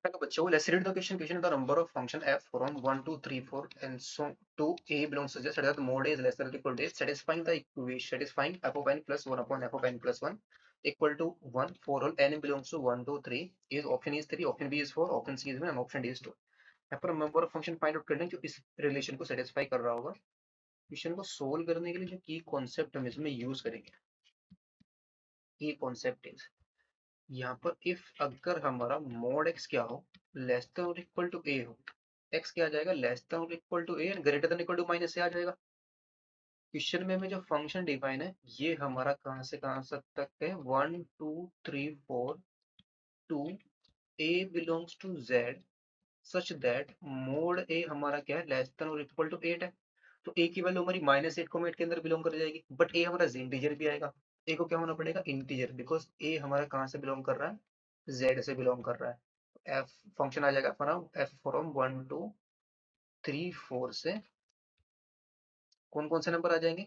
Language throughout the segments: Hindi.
Hello बच्चों, let's read the question. Question the number of function f from 1 2 3 4 and so to a belongs to z such that the mode is less than or equal to a, satisfying the equation satisfying f of n plus 1 upon f of n plus 1 equal to 1 for all n belongs to 1 2 3 is option is 3, option b is 4, option c is 1 and option d is 2. यहाँ पर member of function find out करना है जो इस रिलेशन को सेटिस्फाई कर रहा होगा। क्वेश्चन को सोल्व करने के लिए जो की कॉन्सेप्ट हम इसमें यूज करेंगे, की कॉन्सेप्ट इज यहाँ पर इफ अगर हमारा मोड एक्स क्या हो, लेस देन और इक्वल टू ए हो, एक्स क्या आ जाएगा, लेस देन और equal to a and greater than equal to minus a आ जाएगा। क्वेश्चन में हमें जो फंक्शन डिफाइन है ये हमारा कहाँ से कहाँ तक है, 1 2 3 4 two a belongs to z such that mod a हमारा क्या है, लेस देन और इक्वल टू 8 है। तो ए की वैल्यू हमारी -8 के अंदर बिलोंग कर जाएगी, बट ए हमारा इंटीजर भी आएगा। ए को क्या होना पड़ेगा, इंटीजर, बिकॉज ए हमारा कहाँ से बिलोंग कर रहा है, जेड से बिलोंग कर रहा है। एफ फंक्शन आ जाएगा अपना एफ फ्रॉम 1 2 3 4 से कौन कौन से नंबर आ जाएंगे,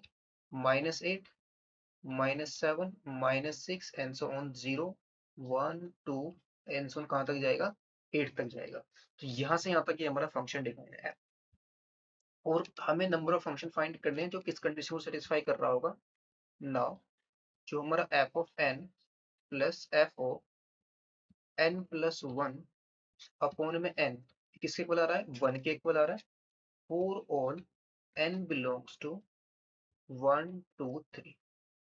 -8 -7 -6 and so on 0 1 2 and so on कहाँ तक जाएगा, 8 तक जाएगा। तो यहाँ से यहाँ तक ये हमारा फंक्शन डिफाइन है और हमें नंबर ऑफ फंक्शन फाइंड करने हैं जो किस कंडीशन को सेटिस्फाई कर रहा होगा। नाउ जो हमारा f of n plus f of n plus 1 upon में एन किसके इक्वल आ रहा है, 1 के इक्वल आ रहा है। For all n belongs to 1 2 3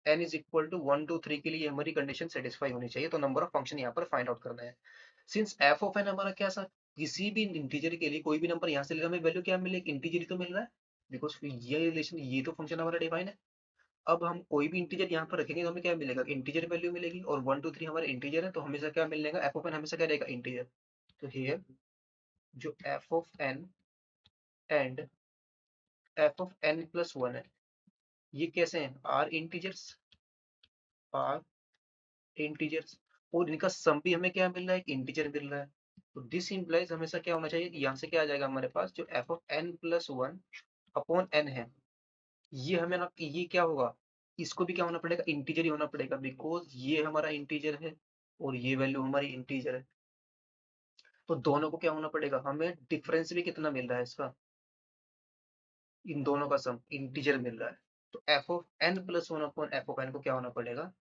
n is equal to 1 2 3 के लिए हमारी कंडीशन सेटिस्फाई होनी चाहिए। तो नंबर ऑफ फंक्शन यहाँ पर फाइंड आउट करना है। सिंस एफ ऑफ एन हमारा क्या सा, किसी भी इंटीजर के लिए कोई भी नंबर यहाँ से लेकर हमें वैल्यू क्या मिलेगी, इंटीजर ही तो मिल रहा है, बिकॉज ये रिलेशन ये तो फंक्शन हमारा डिफाइन है। अब हम कोई भी इंटीजर यहाँ पर रखेंगे तो हमें क्या मिलेगा, इंटीजर वैल्यू मिलेगी और 1 2 3 हमारे इंटीजर है तो हमेशा क्या मिलेगा, एफ ऑफ एन हमेशा क्या रहेगा, इंटीजर। तो हियर जो f of n and f of n plus 1 है ये कैसे हैं, आर इंटीजर्स, आर इंटीजर्स और इनका सम भी हमें क्या मिल रहा है, एक इंटीजर मिल रहा है। तो दिस इंप्लाइज हमेशा क्या होना चाहिए, यहाँ से क्या आ जाएगा हमारे पास जो f of n plus 1 upon n है ये हमें ना, ये क्या होगा, इसको भी क्या होना पड़ेगा, इंटीजर ही होना पड़ेगा, बिकॉज ये हमारा इंटीजर है और ये वैल्यू हमारी इंटीजर है। तो दोनों को क्या होना पड़ेगा, हमें डिफरेंस भी कितना मिल रहा है इसका, इन दोनों का सम इंटीजर मिल रहा है। तो f of n plus 1 upon f of n को क्या होना पड़ेगा,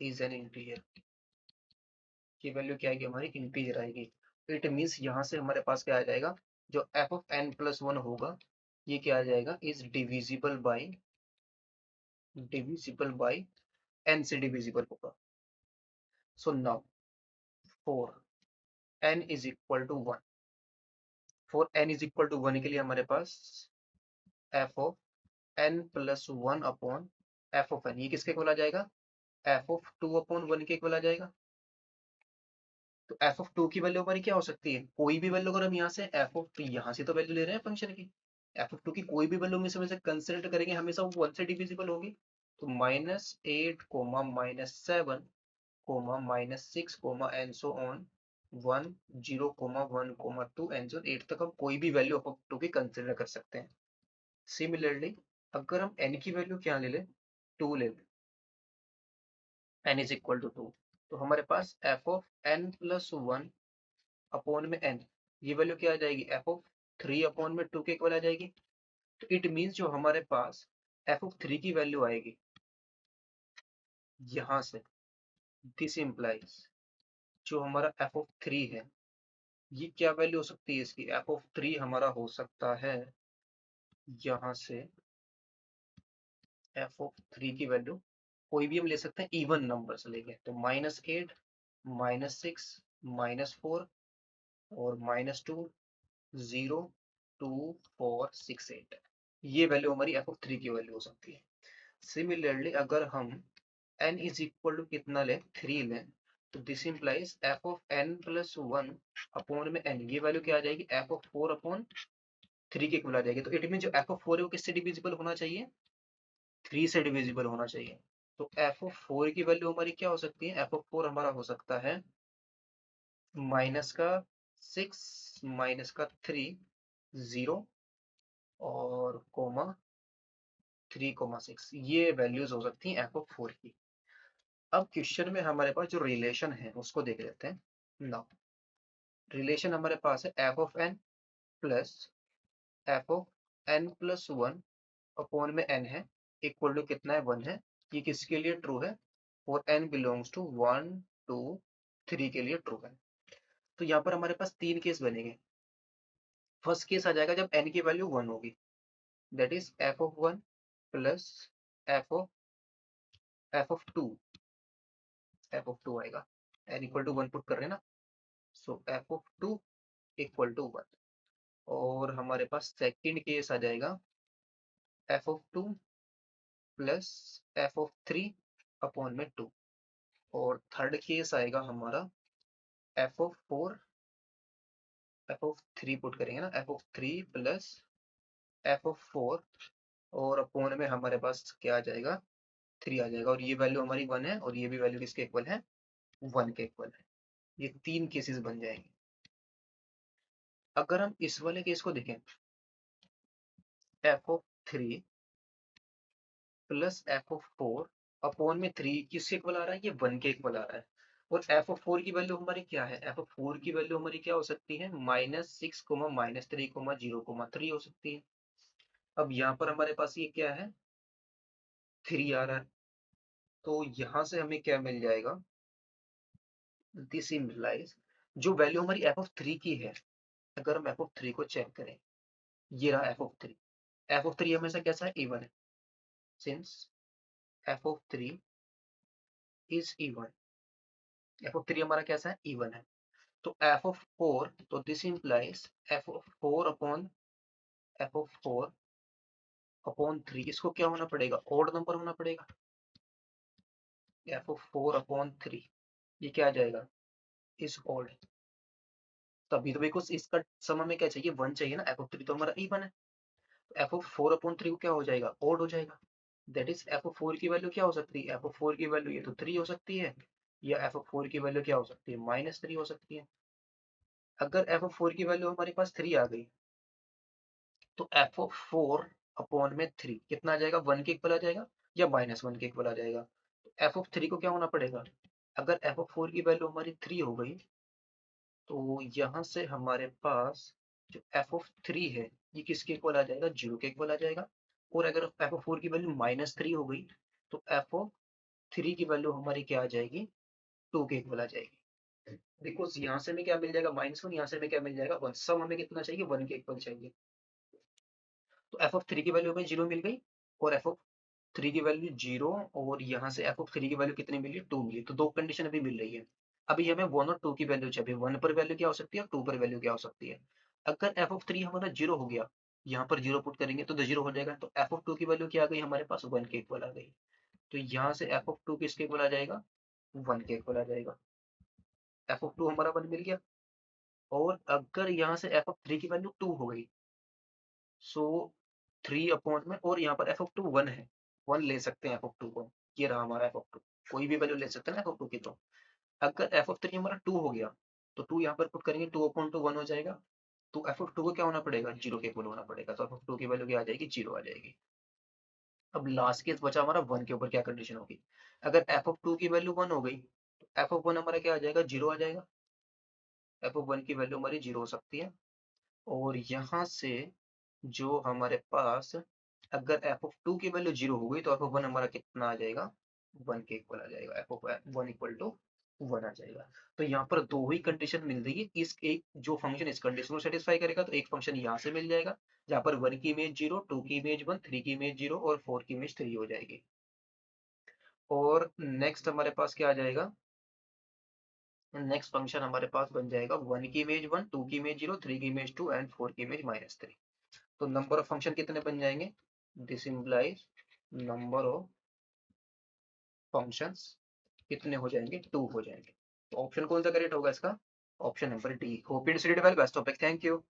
इज एन इंटीजर, की वैल्यू क्या आएगी हमारी, इंटीजर आएगी। इट मीन्स यहाँ से हमारे पास क्या आ जाएगा, जो एफ ऑफ एन प्लस 1 होगा ये क्या आ जाएगा, इज डिविजिबल बाई एन से डिविजिबल होगा। So now for n is equal to 1, for n is equal to 1 के लिए हमारे पास f of n plus 1 upon f of n ये किसके इक्वल आ जाएगा, f ऑफ 2 अपॉन 1 के इक्वल आ जाएगा। तो f ऑफ 2 की वैल्यू हमारी क्या हो सकती है, कोई भी वैल्यू, अगर हम यहाँ से f ऑफ 2 यहाँ से तो वैल्यू ले रहे हैं फंक्शन की, f ऑफ 2 की कोई भी वैल्यू में से कंसिडर करेंगे हमेशा वो 1 से डिविजिबल होगी। तो -8 -7 -6 and so on 1 0 1 2 and so 8 तक हम कोई भी वैल्यू ऑफ 2 की कंसिडर कर सकते हैं। सिमिलरली अगर हम n की वैल्यू क्या ले ले, 2 ले ले, n इज इक्वल टू 2, तो हमारे पास f of n plus 1 upon में n ये वैल्यू क्या आ जाएगी, f ऑफ 3 अपॉन में 2 के इक्वल आ जाएगी। तो इट मीन्स जो हमारे पास f ऑफ 3 की वैल्यू आएगी यहां से, दिस इंप्लाइज जो हमारा f ऑफ 3 है ये क्या वैल्यू हो सकती है इसकी, f ऑफ 3 हमारा हो सकता है यहाँ से f ऑफ 3 की वैल्यू कोई भी हम ले सकते हैं, इवन नंबर से लेंगे तो -8 -6 -4 और -2 0 2 4 6 8 ये वैल्यू हमारी f ऑफ 3 की वैल्यू हो सकती है। सिमिलरली अगर हम n इज इक्वल टू कितना लें, 3 लें, तो this implies f of n plus 1 upon में n ये वैल्यू क्या आ जाएगी, f ऑफ 4 अपॉन 3 के इक्वल आ जाएगी। तो इट मीन जो f ऑफ 4 है वो किससे डिविजिबल होना चाहिए, 3 से डिविजिबल होना चाहिए। तो f ऑफ 4 की वैल्यू हमारी क्या हो सकती है, f ऑफ 4 हमारा हो सकता है -6 -3 0 और कोमा 3 6 ये वैल्यूज हो सकती हैं f ऑफ 4 की। अब क्वेश्चन में हमारे पास जो रिलेशन है उसको देख लेते हैं। नाउ रिलेशन हमारे पास है f of n plus f of n plus one upon में एन है, इक्वल टू कितना है, वन है। ये किसके लिए ट्रू है, और n belongs to one two three के लिए ट्रू है। तो यहाँ पर हमारे पास तीन केस बनेंगे। फर्स्ट केस आ जाएगा जब एन की वैल्यू वन होगी, that is f of one plus f of two आएगा। N equal to one put कर रहे हैं ना, so f of two equal to one. और हमारे पास सेकेंड केस आ जाएगा f of two plus f of three upon में टू। और थर्ड केस आएगा हमारा एफ ऑफ थ्री पुट करेंगे ना, f of three plus f of four, और अपॉन में हमारे पास क्या आ जाएगा, थ्री आ जाएगा। और ये वैल्यू हमारी वन है, और ये भी वैल्यू किसके इक्वल है, वन के इक्वल है। ये तीन केसेस बन जाएंगे। अगर हम इस वाले केस को देखें, F of three plus f of four upon में थ्री किसके इक्वल आ रहा है, ये वन के इक्वल आ रहा है। और एफ ऑफ फोर की वैल्यू हमारी क्या है, एफ ऑफ फोर की वैल्यू हमारी क्या हो सकती है, -6 -3 0 3 हो सकती है। अब यहाँ पर हमारे पास ये क्या है, थ्री आ रहा है। तो यहाँ से हमें क्या मिल जाएगा, दिस इम्प्लाइज जो वैल्यू हमारी एफ ऑफ थ्री की है, अगर हम एफ ऑफ थ्री को चेक करें, ये रहा F of three. F of three हमेशा कैसा है, इवन है, since F of three is even. F of three हमारा कैसा है, इवन है। तो एफ ऑफ फोर, तो this implies F of four upon three, इसको क्या होना पड़ेगा, ओड नंबर होना पड़ेगा। F of four upon three, ये क्या आ जाएगा, इज ओड। तभी तो बिकॉज इसका सम हमें क्या चाहिए, वन चाहिए ना, एफ ऑफ थ्री तो हमारा इवन है। तो f of four upon three को क्या हो जाएगा, ओड हो जाएगा। That is f of four की वैल्यू क्या हो सकती है, एफ ऑफ फोर की वैल्यू ये तो थ्री हो सकती है, या एफ ऑफ फोर की वैल्यू क्या हो सकती है, -3 हो सकती है। अगर एफ ऑफ फोर की वैल्यू हमारे पास थ्री आ गई, तो एफ ऑफ फोर अपॉन में थ्री कितना आ जाएगा, वन के इक्वल आ जाएगा, या -1 के इक्वल आ जाएगा। तो एफ ऑफ थ्री को क्या होना पड़ेगा, अगर एफ ऑफ फोर की वैल्यू हमारी थ्री हो गई, तो यहाँ से हमारे पास जो एफ ऑफ थ्री है, ये किसके इक्वल आ जाएगा, जीरो के इक्वल आ जाएगा। और अगर एफ ऑफ फोर की वैल्यू -3 हो गई, तो एफ ऑफ थ्री की वैल्यू हमारी क्या आ जाएगी, टू के इक्वल आ जाएगी। बिकॉज यहाँ से हमें क्या मिल जाएगा, -1, यहाँ से हमें क्या मिल जाएगा, वन। सब हमें कितना चाहिए, वन के इक्वल चाहिए। तो एफ ऑफ थ्री की वैल्यू हमें जीरो मिल गई, और एफ ऑफ थ्री की वैल्यू जीरो, और यहाँ से एफ ऑफ थ्री की वैल्यू कितनी मिली, टू मिली। तो दो कंडीशन अभी मिल रही है। अभी हमें वन और टू की वैल्यू चाहिए, वन पर वैल्यू क्या हो सकती है, टू पर वैल्यू क्या हो सकती है। अगर एफ ऑफ थ्री हमारा जीरो हो गया, यहाँ पर जीरो पुट करेंगे तो जीरो हो जाएगा। तो एफ ऑफ टू की वैल्यू क्या आ गई हमारे पास, वन के इक्वल आ गई। तो यहाँ से एफ ऑफ टू किसके इक्वल आ जाएगा, वन के इक्वल आ जाएगा। एफ ऑफ टू हमारा वन मिल गया। और अगर यहाँ से एफ ऑफ थ्री की वैल्यू टू हो गई, सो थ्री अपॉन में, और यहाँ पर एफ ऑफ टू वन है, वन ले सकते हैं एफ ऑफ टू को। ये रहा हमारा एफ ऑफ टू, कोई भी वैल्यू ले सकते हैं ना एफ ऑफ टू की। तो अगर एफ ऑफ थ्री हमारा टू हो गया, तो टू यहाँ पर पुट करेंगे, टू अपॉन टू वन हो जाएगा। तो एफ ऑफ टू को क्या होना पड़ेगा, जीरो के इक्वल होना पड़ेगा। तो एफ ऑफ टू की वैल्यू क्या आ जाएगी, जीरो आ जाएगी। अब लास्ट केस बचा हमारा वन के ऊपर, क्या कंडीशन होगी, अगर एफ ऑफ टू की वैल्यू वन हो गई, तो एफ ऑफ वन हमारा क्या आ जाएगा, जीरो आ जाएगा। एफ ऑफ वन की वैल्यू हमारी जीरो हो सकती है। और यहाँ से जो हमारे पास, अगर एफ ऑफ टू की वैल्यू जीरो हो गई, तो एफ ऑफ वन हमारा कितना आ जाएगा, वन के इक्वल आ जाएगा। F of one equal to one आ जाएगा। तो यहाँ पर दो ही कंडीशन मिल रही है। इस एक जो फंक्शन इस कंडीशन को सेटिस्फाई करेगा, तो एक फंक्शन यहाँ से मिल जाएगा, जहाँ पर वन की इमेज जीरो, टू की इमेज वन, थ्री की इमेज जीरो, और फोर की इमेज थ्री हो जाएगी। और नेक्स्ट हमारे पास क्या आ जाएगा, नेक्स्ट फंक्शन हमारे पास बन जाएगा वन की इमेज वन, टू की इमेज जीरो, थ्री की इमेज टू, एंड फोर की इमेज -3। तो नंबर ऑफ फंक्शन कितने बन जाएंगे, this implies number of functions कितने हो जाएंगे, टू हो जाएंगे। तो ऑप्शन कौन सा करेक्ट होगा इसका, option number D. Hope it well, best of luck, thank you.